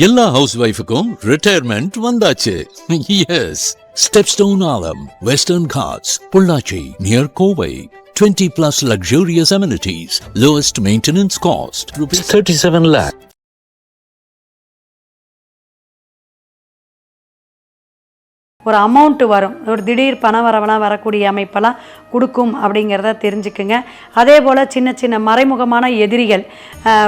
எல்லா ஹவுஸ் ஒய்ஃபுக்கும் ரிட்டையர்மெண்ட் வந்தாச்சு. எஸ், ஸ்டெப்ஸ்டோன் ஆலம், Western Ghats, Pollachi near Kovai. 20+ luxurious amenities, lowest maintenance cost, ₹37 lakh. ஒரு அமௌண்ட்டு வரும், ஒரு திடீர் பண வரவெல்லாம் வரக்கூடிய அமைப்பெல்லாம் கொடுக்கும் அப்படிங்கிறத தெரிஞ்சுக்குங்க. அதே போல் சின்ன சின்ன மறைமுகமான எதிரிகள்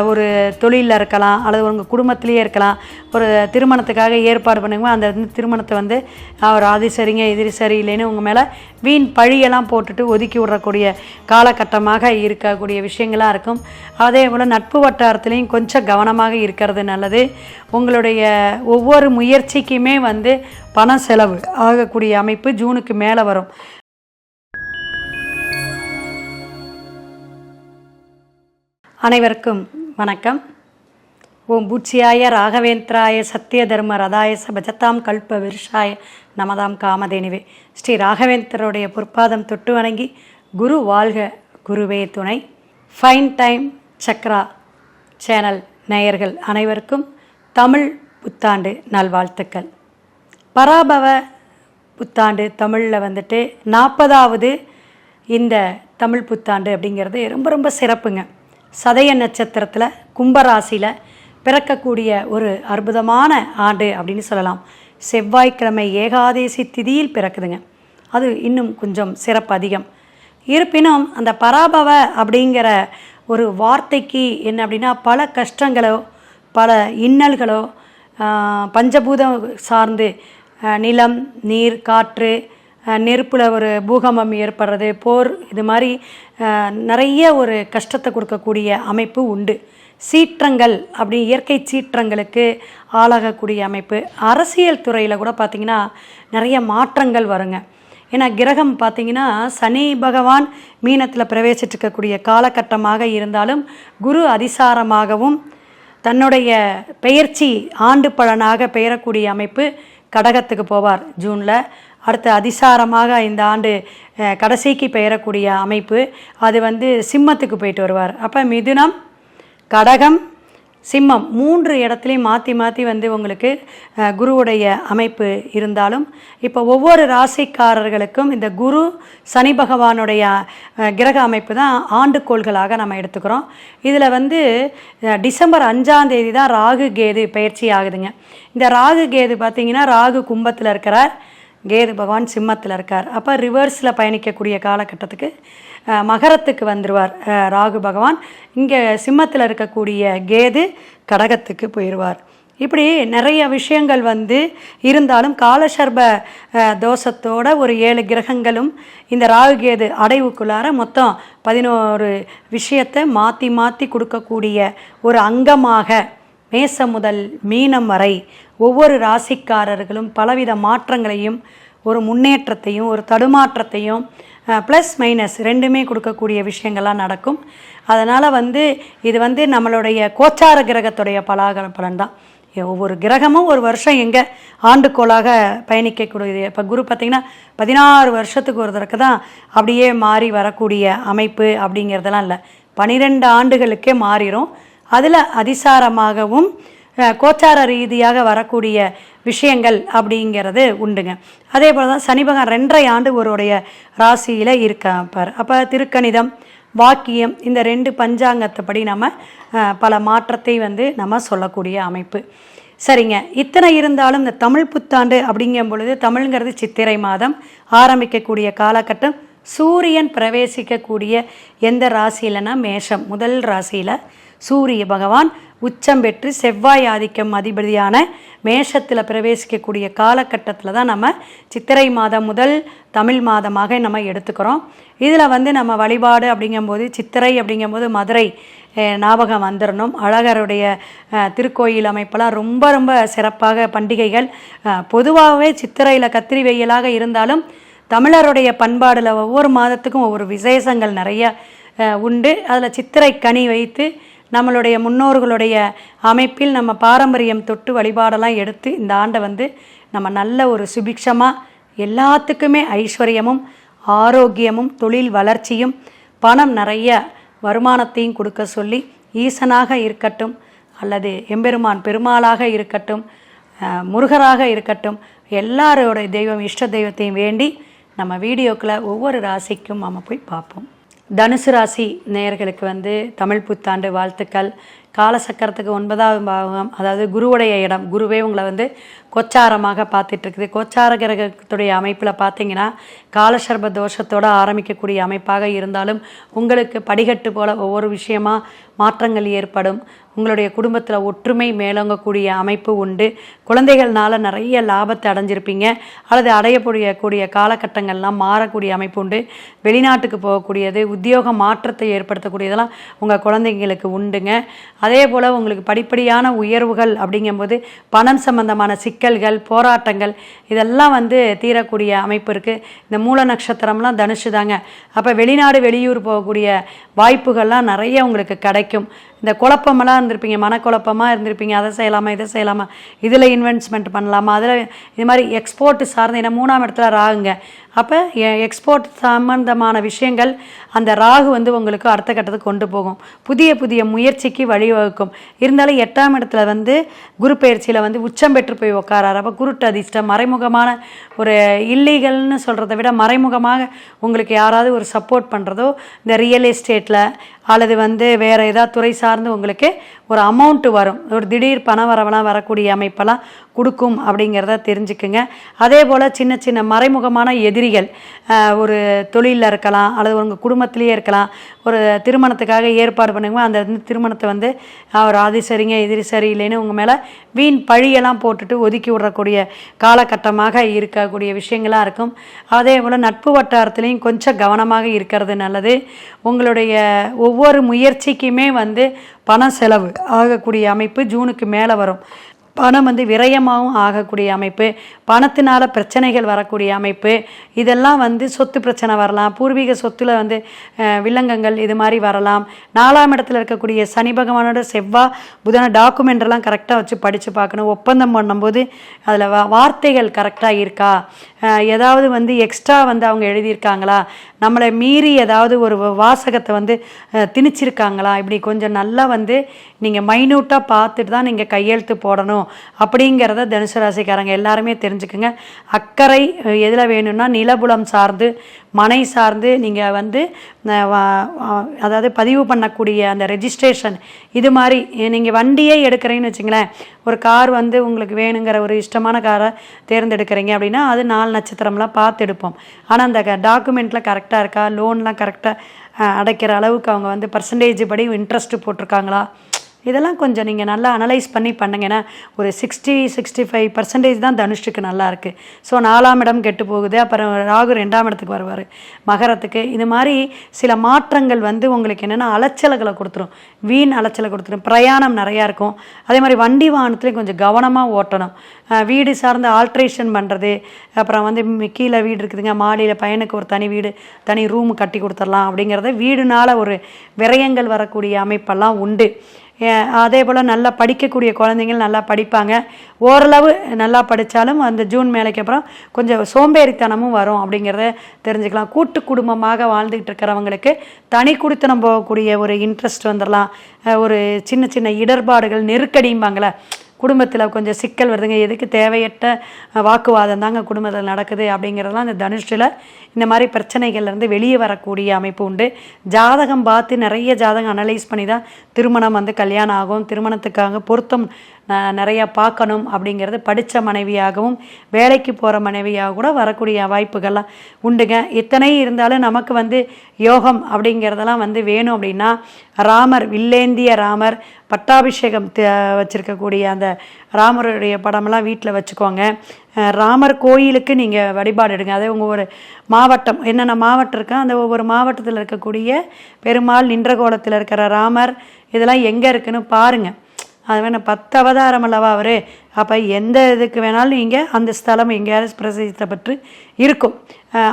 ஒரு தொழிலில் இருக்கலாம், அல்லது உங்கள் குடும்பத்திலேயே இருக்கலாம். ஒரு திருமணத்துக்காக ஏற்பாடு பண்ணுங்க, அந்த திருமணத்தை வந்து அவர் அது சரிங்க எதிரி சரியில்லைன்னு உங்கள் மேலே வீண் பழியெல்லாம் போட்டுட்டு ஒதுக்கி விடக்கூடிய காலகட்டமாக இருக்கக்கூடிய விஷயங்களாக இருக்கும். அதே போல் நட்பு வட்டாரத்துலேயும் கொஞ்சம் கவனமாக இருக்கிறது நல்லது. உங்களுடைய ஒவ்வொரு முயற்சிக்குமே வந்து பண செலவு ஆகக்கூடிய அமைப்பு ஜூனுக்கு மேலே வரும். அனைவருக்கும் வணக்கம். ஓம் பூச்சியாய ராகவேந்திராய சத்திய தர்ம ரதாய பஜதாம் கல்ப விருஷாய நமதாம் காமதேனிவே. ஸ்ரீ ராகவேந்திரருடைய பொற்பாதம் தொட்டு வணங்கி குரு வாழ்க குருவே துணை. ஃபைன் டைம் சக்ரா சேனல் நேயர்கள் அனைவருக்கும் தமிழ் புத்தாண்டு நல்வாழ்த்துக்கள். பராபவ புத்தாண்டு தமிழில் வந்துட்டு 40வது இந்த தமிழ் புத்தாண்டு அப்படிங்கிறது ரொம்ப ரொம்ப சிறப்புங்க. சதய நட்சத்திரத்தில் கும்பராசியில் பிறக்கக்கூடிய ஒரு அற்புதமான ஆண்டு அப்படின்னு சொல்லலாம். செவ்வாய்க்கிழமை ஏகாதேசி திதியில் பிறக்குதுங்க. அது இன்னும் கொஞ்சம் சிறப்பு அதிகம். இருப்பினும் அந்த பராபவ அப்படிங்கிற ஒரு வார்த்தைக்கு என்ன அப்படின்னா, பல கஷ்டங்களோ பல இன்னல்களோ பஞ்சபூதம் சார்ந்து நிலம் நீர் காற்று நெருப்பில் ஒரு பூகம்பம் ஏற்படுறது, போர், இது மாதிரி நிறைய ஒரு கஷ்டத்தை கொடுக்கக்கூடிய அமைப்பு உண்டு. சீற்றங்கள் அப்படி இயற்கை சீற்றங்களுக்கு ஆளாகக்கூடிய அமைப்பு. அரசியல் துறையில் கூட பார்த்திங்கன்னா நிறைய மாற்றங்கள் வருங்க. ஏன்னா கிரகம் பார்த்திங்கன்னா சனி பகவான் மீனத்தில் பிரவேசிச்சிருக்கக்கூடிய காலகட்டமாக இருந்தாலும் குரு அதிசாரமாகவும் தன்னுடைய பெயர்ச்சி ஆண்டு பலனாக பெயரக்கூடிய அமைப்பு கடகத்துக்கு போவார் ஜூனில். அடுத்து அதிசாரமாக இந்த ஆண்டு கடைசிக்கு பெயரக்கூடிய அமைப்பு அது வந்து சிம்மத்துக்கு போயிட்டு வருவார். அப்போ மிதுனம் கடகம் சிம்மம் 3 இடத்துலையும் மாற்றி மாற்றி வந்து உங்களுக்கு குருவுடைய அமைப்பு இருந்தாலும், இப்போ ஒவ்வொரு ராசிக்காரர்களுக்கும் இந்த குரு சனி பகவானுடைய கிரக அமைப்பு தான் ஆண்டுக்கோள்களாக நம்ம எடுத்துக்கிறோம். இதில் வந்து டிசம்பர் 5ஆம் தேதி தான் ராகு கேது பயிற்சி ஆகுதுங்க. இந்த ராகு கேது பார்த்திங்கன்னா ராகு கும்பத்தில் இருக்கிறார், கேது பகவான் சிம்மத்தில் இருக்கார். அப்போ ரிவர்ஸில் பயணிக்கக்கூடிய காலகட்டத்துக்கு மகரத்துக்கு வந்துடுவார் ராகு பகவான். இங்கே சிம்மத்தில் இருக்கக்கூடிய கேது கடகத்துக்கு போயிடுவார். இப்படி நிறைய விஷயங்கள் வந்து இருந்தாலும் காலசர்ப தோஷத்தோட ஒரு 7 கிரகங்களும் இந்த ராகு கேது அடைவுக்குள்ளார மொத்தம் 11 விஷயத்தை மாற்றி மாற்றி கொடுக்கக்கூடிய ஒரு அங்கமாக மேசம் முதல் மீனம் வரை ஒவ்வொரு ராசிக்காரர்களும் பலவித மாற்றங்களையும் ஒரு முன்னேற்றத்தையும் ஒரு தடுமாற்றத்தையும் ப்ளஸ் மைனஸ் ரெண்டுமே கொடுக்கக்கூடிய விஷயங்கள்லாம் நடக்கும். அதனால் வந்து இது வந்து நம்மளுடைய கோச்சார கிரகத்துடைய பலன் தான். ஒவ்வொரு கிரகமும் ஒரு வருஷம் எங்கே ஆண்டுக்கோளாக பயணிக்கக்கூடியது. இப்போ குரு பார்த்திங்கன்னா 16 வருஷத்துக்கு ஒரு தடவை தான் அப்படியே மாறி வரக்கூடிய அமைப்பு அப்படிங்கிறதெல்லாம் இல்லை, 12 ஆண்டுகளுக்கே மாறிடும். அதில் அதிசாரமாகவும் கோச்சார ரீதியாக வரக்கூடிய விஷயங்கள் அப்படிங்கிறது உண்டுங்க. அதே போல் தான் சனி பகவான் 2.5 ஆண்டு ஒருடைய ராசியில் இருக்காப்பார். அப்போ திருக்கணிதம் வாக்கியம் இந்த 2 பஞ்சாங்கத்தைப்படி நம்ம பல மாற்றத்தை வந்து நம்ம சொல்லக்கூடிய அமைப்பு. சரிங்க, இத்தனை இருந்தாலும் இந்த தமிழ் புத்தாண்டு அப்படிங்கும் பொழுது தமிழ்ங்கிறது சித்திரை மாதம் ஆரம்பிக்கக்கூடிய காலகட்டம். சூரியன் பிரவேசிக்கக்கூடிய எந்த ராசியிலனா மேஷம் முதல் ராசியில் சூரிய பகவான் உச்சம் பெற்று செவ்வாய் ஆதிக்கம் அதிபதியான மேஷத்தில் பிரவேசிக்கக்கூடிய காலகட்டத்தில் தான் நம்ம சித்திரை மாதம் முதல் தமிழ் மாதமாக நம்ம எடுத்துக்கிறோம். இதில் வந்து நம்ம வழிபாடு அப்படிங்கும்போது சித்திரை அப்படிங்கும்போது மதுரை ஞாபகம் வந்துடணும். அழகருடைய திருக்கோயில் அமைப்பெல்லாம் ரொம்ப ரொம்ப சிறப்பாக பண்டிகைகள். பொதுவாகவே சித்திரையில் கத்திரி வெயிலாக இருந்தாலும் தமிழருடைய பண்பாடில் ஒவ்வொரு மாதத்துக்கும் ஒவ்வொரு விசேஷங்கள் நிறைய உண்டு. அதில் சித்திரை கனி வைத்து நம்மளுடைய முன்னோர்களுடைய அமைப்பில் நம்ம பாரம்பரியம் தொட்டு வழிபாடெல்லாம் எடுத்து இந்த ஆண்டை வந்து நம்ம நல்ல ஒரு சுபிக்ஷமாக எல்லாத்துக்குமே ஐஸ்வர்யமும் ஆரோக்கியமும் தொழில் வளர்ச்சியும் பணம் நிறைய வருமானத்தையும் கொடுக்க சொல்லி ஈசனாக இருக்கட்டும் அல்லது எம்பெருமான் பெருமாளாக இருக்கட்டும், முருகராக இருக்கட்டும், எல்லாரோட தெய்வம் இஷ்ட தெய்வத்தையும் வேண்டி நம்ம வீடியோக்களை ஒவ்வொரு ராசிக்கும் நம்ம போய் பார்ப்போம். தனுசு ராசி நேயர்களுக்கு வந்து தமிழ் புத்தாண்டு வாழ்த்துக்கள். காலசக்கரத்துக்கு 9ஆவது பாவம், அதாவது குருவுடைய இடம், குருவே உங்களை வந்து கோச்சாரமாக பார்த்துட்ருக்குது. கோச்சார கிரகத்துடைய அமைப்பில் பார்த்தீங்கன்னா காலசர்ப தோஷத்தோடு ஆரம்பிக்கக்கூடிய அமைப்பாக இருந்தாலும் உங்களுக்கு படிக்கட்டு போல் ஒவ்வொரு விஷயமாக மாற்றங்கள் ஏற்படும். உங்களுடைய குடும்பத்தில் ஒற்றுமை மேலோங்கக்கூடிய அமைப்பு உண்டு. குழந்தைகள்னால நிறைய லாபத்தை அடைஞ்சிருப்பீங்க அல்லது அடையக்கூடிய காலகட்டங்கள்லாம் மாறக்கூடிய அமைப்பு உண்டு. வெளிநாட்டுக்கு போகக்கூடியது, உத்தியோக மாற்றத்தை ஏற்படுத்தக்கூடியதெல்லாம் உங்கள் குழந்தைங்களுக்கு உண்டுங்க. அதே போல் உங்களுக்கு படிப்படியான உயர்வுகள் அப்படிங்கும்போது பணம் சம்பந்தமான சிக்கல்கள், போராட்டங்கள் இதெல்லாம் வந்து தீரக்கூடிய அமைப்பு இருக்குது. இந்த மூல நட்சத்திரம்லாம் தனுஷு தாங்க. அப்போ வெளிநாடு வெளியூர் போகக்கூடிய வாய்ப்புகள்லாம் நிறைய உங்களுக்கு கிடைக்கும். இந்த குழப்பமெல்லாம் இருந்திருப்பீங்க, மனக்குழப்பமாக இருந்திருப்பீங்க, அதை செய்யலாமா இதை செய்யலாமா, இதில் இன்வெஸ்ட்மெண்ட் பண்ணலாமா, அதில் இது மாதிரி எக்ஸ்போர்ட் சார்ந்து, ஏன்னா 3ஆம் இடத்துல ராகுங்க. அப்போ எக்ஸ்போர்ட் சம்பந்தமான விஷயங்கள் அந்த ராகு வந்து உங்களுக்கு அடுத்த கட்டத்துக்கு கொண்டு போகும், புதிய புதிய முயற்சிக்கு வழிவகுக்கும். இருந்தாலும் 8ஆம் இடத்துல வந்து குரு பயிற்சியில் வந்து உச்சம் பெற்று போய் உட்காராரு. அப்போ குருட்டு அதிர்ஷ்டம், மறைமுகமான ஒரு இல்லீகல்னு சொல்கிறத விட மறைமுகமாக உங்களுக்கு யாராவது ஒரு சப்போர்ட் பண்ணுறதோ, இந்த ரியல் எஸ்டேட்டில் அல்லது வந்து வேறு ஏதாவது துறை சார்ந்து உங்களுக்கு ஒரு அமௌண்ட்டு வரும், ஒரு திடீர் பண வரவெல்லாம் வரக்கூடிய அமைப்பெல்லாம் கொடுக்கும் அப்படிங்கிறத தெரிஞ்சுக்குங்க. அதே போல் சின்ன சின்ன மறைமுகமான எதிரிகள் ஒரு தொழிலில் இருக்கலாம் அல்லது உங்கள் குடும்பத்திலேயே இருக்கலாம். ஒரு திருமணத்துக்காக ஏற்பாடு பண்ணுங்க, அந்த திருமணத்தை வந்து அவர் அது சரிங்க எதிரி சரி இல்லைன்னு உங்கள் மேலே வீண் பழியெல்லாம் போட்டுட்டு ஒதுக்கி விடக்கூடிய காலகட்டமாக இருக்கக்கூடிய விஷயங்களாக இருக்கும். அதே போல் நட்பு வட்டாரத்துலேயும் கொஞ்சம் கவனமாக இருக்கிறது நல்லது. உங்களுடைய ஒவ்வொரு முயற்சிக்குமே வந்து பண செலவு ஆகக்கூடிய அமைப்பு ஜூனுக்கு மேலே வரும். பணம் வந்து விரயமாகவும் ஆகக்கூடிய அமைப்பு, பணத்தினால பிரச்சனைகள் வரக்கூடிய அமைப்பு, இதெல்லாம் வந்து சொத்து பிரச்சனை வரலாம், பூர்வீக சொத்துல வந்து வில்லங்கங்கள் இது மாதிரி வரலாம். 4ஆம் இடத்துல இருக்கக்கூடிய சனி பகவானோட செவ்வாய் புதன டாக்குமெண்ட்லாம் கரெக்டாக வச்சு படித்து பார்க்கணும். ஒப்பந்தம் பண்ணும்போது அதில் வார்த்தைகள் கரெக்டாக இருக்கா, ஏதாவது வந்து எக்ஸ்ட்ரா வந்து அவங்க எழுதியிருக்காங்களா, நம்மளை மீறி ஏதாவது ஒரு வாசகத்தை வந்து திணிச்சிருக்காங்களா, இப்படி கொஞ்சம் நல்லா வந்து நீங்கள் மைன்யூட்டாக பார்த்துட்டு தான் நீங்கள் கையெழுத்து போடணும் அப்படிங்கிறத தனுசு ராசிக்காரங்க எல்லாருமே தெரிஞ்சுக்குங்க. அக்கறை எதில் வேணும்னா நிலபுலம் சார்ந்து, மனை சார்ந்து நீங்கள் வந்து அதாவது பதிவு பண்ணக்கூடிய அந்த ரெஜிஸ்ட்ரேஷன், இது மாதிரி நீங்கள் வண்டியே எடுக்கிறீங்கன்னு வச்சுங்களேன், ஒரு கார் வந்து உங்களுக்கு வேணுங்கிற ஒரு இஷ்டமான காரை தேர்ந்தெடுக்கிறீங்க அப்படின்னா அது 4 நட்சத்திரம்லாம் பார்த்து எடுப்போம். ஆனால் அந்த டாக்குமெண்ட்டில் கரெக்டாக இருக்கா, லோன்லாம் கரெக்டாக அடைக்கிற அளவுக்கு அவங்க வந்து பர்சன்டேஜ் படி இன்ட்ரெஸ்ட்டு போட்டிருக்காங்களா, இதெல்லாம் கொஞ்சம் நீங்கள் நல்லா அனலைஸ் பண்ணி பண்ணுங்கன்னா ஒரு 60-65% தான் தனுஷுக்கு நல்லா இருக்குது. ஸோ 4ஆம் இடம் கெட்டு போகுது, அப்புறம் ராகு 2ஆம் இடத்துக்கு வருவார் மகரத்துக்கு. இது மாதிரி சில மாற்றங்கள் வந்து உங்களுக்கு என்னென்னா அலைச்சல்களை கொடுத்துரும், வீண் அலைச்சலை கொடுத்துரும். பிரயாணம் நிறையா இருக்கும். அதே மாதிரி வண்டி வாகனத்துலேயும் கொஞ்சம் கவனமாக ஓட்டணும். வீடு சார்ந்த ஆல்ட்ரேஷன் பண்ணுறது, அப்புறம் வந்து கீழே வீடு இருக்குதுங்க, மாடியில் பையனுக்கு ஒரு தனி வீடு தனி ரூம் கட்டி கொடுத்துடலாம் அப்படிங்கிறத வீடுனால ஒரு விரயங்கள் வரக்கூடிய அமைப்பெல்லாம் உண்டு. அதே போல் நல்லா படிக்கக்கூடிய குழந்தைங்கள் நல்லா படிப்பாங்க. ஓரளவு நல்லா படித்தாலும் அந்த ஜூன் மேலைக்கு அப்புறம் கொஞ்சம் சோம்பேறித்தனமும் வரும் அப்படிங்கிறத தெரிஞ்சுக்கலாம். கூட்டு குடும்பமாக வாழ்ந்துக்கிட்டு இருக்கிறவங்களுக்கு தனி குடித்தனம் போகக்கூடிய ஒரு இன்ட்ரெஸ்ட் வந்துடலாம். ஒரு சின்ன சின்ன இடர்பாடுகள், நெருக்கடிம்பாங்களே, குடும்பத்தில் கொஞ்சம் சிக்கல் வருதுங்க, எதுக்கு தேவையற்ற வாக்குவாதம் தாங்க குடும்பத்தில் நடக்குது அப்படிங்கிறதெல்லாம் இந்த தனுஷில் இந்த மாதிரி பிரச்சனைகள்லேருந்து வெளியே வரக்கூடிய அமைப்பு உண்டு. ஜாதகம் பார்த்து நிறைய ஜாதகம் அனலைஸ் பண்ணி தான் திருமணம் வந்து கல்யாணம் ஆகும். திருமணத்துக்காக பொருத்தம் நிறையா பார்க்கணும் அப்படிங்கிறது படித்த மனைவியாகவும் வேலைக்கு போகிற மனைவியாக கூட வரக்கூடிய வாய்ப்புகள்லாம் உண்டுங்க. இத்தனை இருந்தாலும் நமக்கு வந்து யோகம் அப்படிங்கிறதெல்லாம் வந்து வேணும் அப்படின்னா ராமர், வில்லேந்திய ராமர், பட்டாபிஷேகம் வச்சுருக்கக்கூடிய அந்த ராமருடைய படமெல்லாம் வீட்டில் வச்சுக்கோங்க. ராமர் கோயிலுக்கு நீங்கள் வழிபாடு எடுங்க. அதே உங்கள் ஒரு மாவட்டம் என்னென்ன மாவட்டம் இருக்கோ அந்த ஒவ்வொரு மாவட்டத்தில் இருக்கக்கூடிய பெருமாள், நின்ற கோலத்தில் இருக்கிற ராமர், இதெல்லாம் எங்கே இருக்குன்னு பாருங்கள். அது வேணால் 10 அவதாரம் அல்லவா அவர். அப்போ எந்த இதுக்கு வேணாலும் நீங்கள் அந்த ஸ்தலம் எங்கேயாவது பிரசித்த பற்றி இருக்கும்.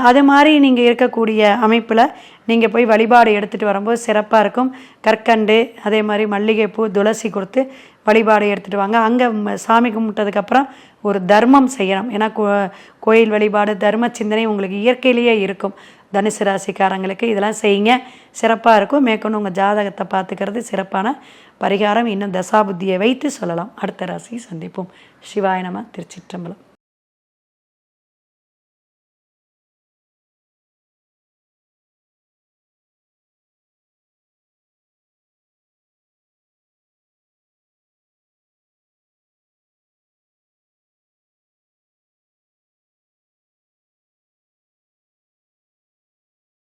அது மாதிரி நீங்கள் இருக்கக்கூடிய அமைப்பில் நீங்கள் போய் வழிபாடு எடுத்துகிட்டு வரும்போது சிறப்பாக இருக்கும். கற்கண்டு, அதே மாதிரி மல்லிகைப்பூ, துளசி கொடுத்து வழிபாடு எடுத்துகிட்டு வாங்க. அங்கே சாமி கும்பிட்டதுக்கப்புறம் ஒரு தர்மம் செய்யணும். ஏன்னா கோயில் வழிபாடு, தர்ம சிந்தனை உங்களுக்கு இயற்கையிலேயே இருக்கும். தனுசு ராசிக்காரங்களுக்கு இதெல்லாம் செய்யுங்க, சிறப்பாக இருக்கும். மேற்கொண்டு உங்கள் ஜாதகத்தை பார்த்துக்கிறது சிறப்பான பரிகாரம் இன்னும் தசாபுத்தியை வைத்து சொல்லலாம். அடுத்த ராசி சந்திப்போம். சிவாய நம. திருச்சிற்றம்பலம்.